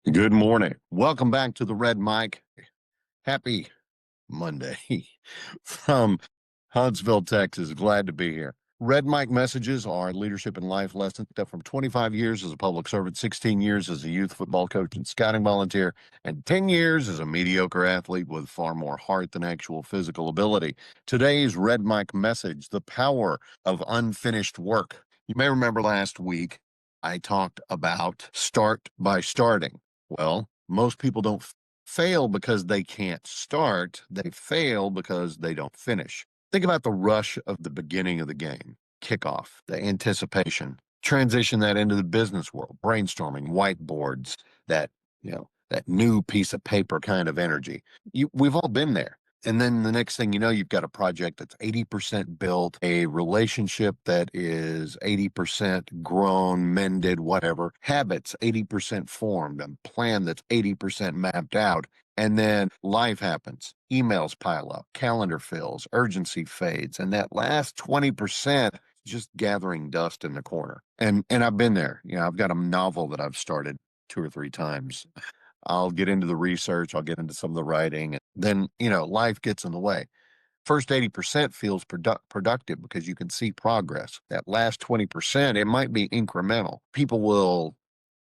Good morning. Welcome back to the Red Mic. Happy Monday from Huntsville, Texas. Glad to be here. Red Mic messages are leadership and life lessons that from 25 years as a public servant, 16 years as a youth football coach and scouting volunteer, and 10 years as a mediocre athlete with far more heart than actual physical ability. Today's Red Mic message, the power of unfinished work. You may remember last week I talked about start by starting. Well, most people don't fail because they can't start. They fail because they don't finish. Think about the rush of the beginning of the game, kickoff, the anticipation. Transition that into the business world, brainstorming, whiteboards, that new piece of paper kind of energy. We've all been there. And then the next thing you know, you've got a project that's 80% built, a relationship that is 80% grown, mended, whatever, habits 80% formed, a plan that's 80% mapped out. And then life happens, emails pile up, calendar fills, urgency fades, and that last 20% just gathering dust in the corner. And I've been there. I've got a novel that I've started 2 or 3 times. I'll get into the research, I'll get into some of the writing, and then, life gets in the way. First 80% feels productive because you can see progress. That last 20%, it might be incremental. People will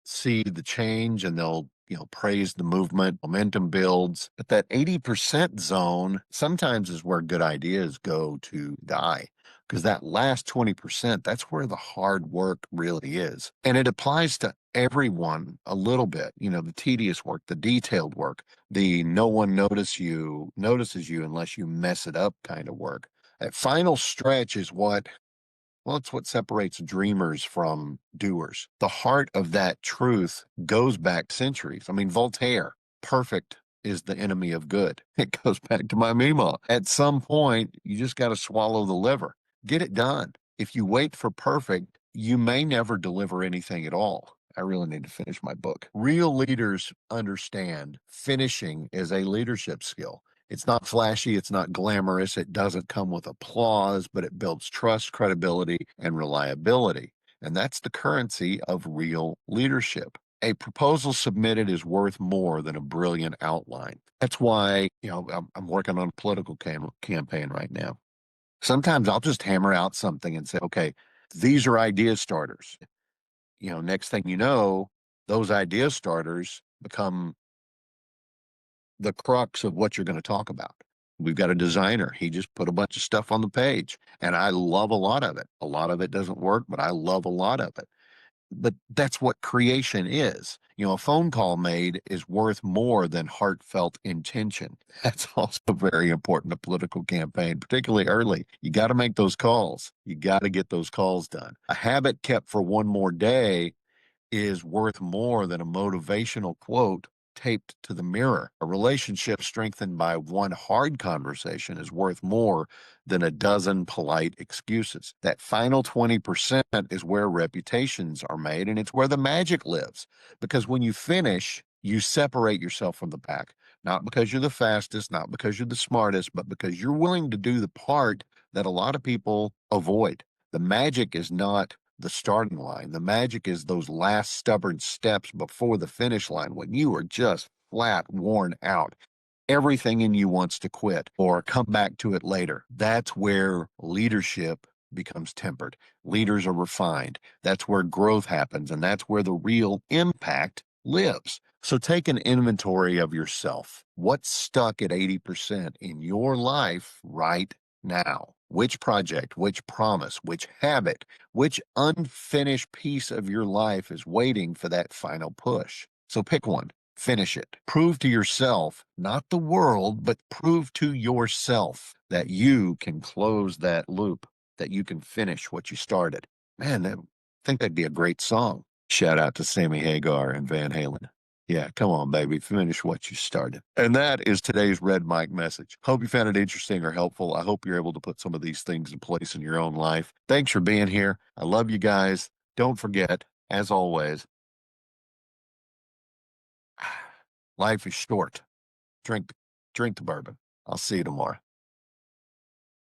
see the change and they'll praise the movement, momentum builds. But that 80% zone sometimes is where good ideas go to die, because that last 20%, that's where the hard work really is. And it applies to everyone a little bit. The tedious work, the detailed work, the no one notices you unless you mess it up kind of work. That final stretch is it's what separates dreamers from doers. The heart of that truth goes back centuries. I mean, Voltaire, perfect is the enemy of good. It goes back to my Mima. At some point, you just got to swallow the liver. Get it done. If you wait for perfect, you may never deliver anything at all. I really need to finish my book. Real leaders understand finishing is a leadership skill. It's not flashy, it's not glamorous, it doesn't come with applause, but it builds trust, credibility, and reliability. And that's the currency of real leadership. A proposal submitted is worth more than a brilliant outline. That's why, I'm working on a political campaign right now. Sometimes I'll just hammer out something and say, okay, these are idea starters. Next thing you know, those idea starters become the crux of what you're going to talk about. We've got a designer. He just put a bunch of stuff on the page, and I love a lot of it. A lot of it doesn't work, but I love a lot of it. But that's what creation is. A phone call made is worth more than heartfelt intention. That's also very important to political campaign, particularly early. You got to make those calls. You got to get those calls done. A habit kept for one more day is worth more than a motivational quote taped to the mirror. A relationship strengthened by one hard conversation is worth more than a dozen polite excuses. That final 20% is where reputations are made, and it's where the magic lives. Because when you finish, you separate yourself from the pack, not because you're the fastest, not because you're the smartest, but because you're willing to do the part that a lot of people avoid. The magic is not the starting line. The magic is those last stubborn steps before the finish line when you are just flat worn out. Everything in you wants to quit or come back to it later. That's where leadership becomes tempered. Leaders are refined. That's where growth happens, and that's where the real impact lives. So take an inventory of yourself. What's stuck at 80% in your life right now? Which project, which promise, which habit, which unfinished piece of your life is waiting for that final push? So pick one, finish it. Prove to yourself, not the world, but prove to yourself that you can close that loop, that you can finish what you started. Man, I think that'd be a great song. Shout out to Sammy Hagar and Van Halen. Yeah, come on, baby. Finish what you started. And that is today's Red Mic message. Hope you found it interesting or helpful. I hope you're able to put some of these things in place in your own life. Thanks for being here. I love you guys. Don't forget, as always, life is short. Drink, drink the bourbon. I'll see you tomorrow.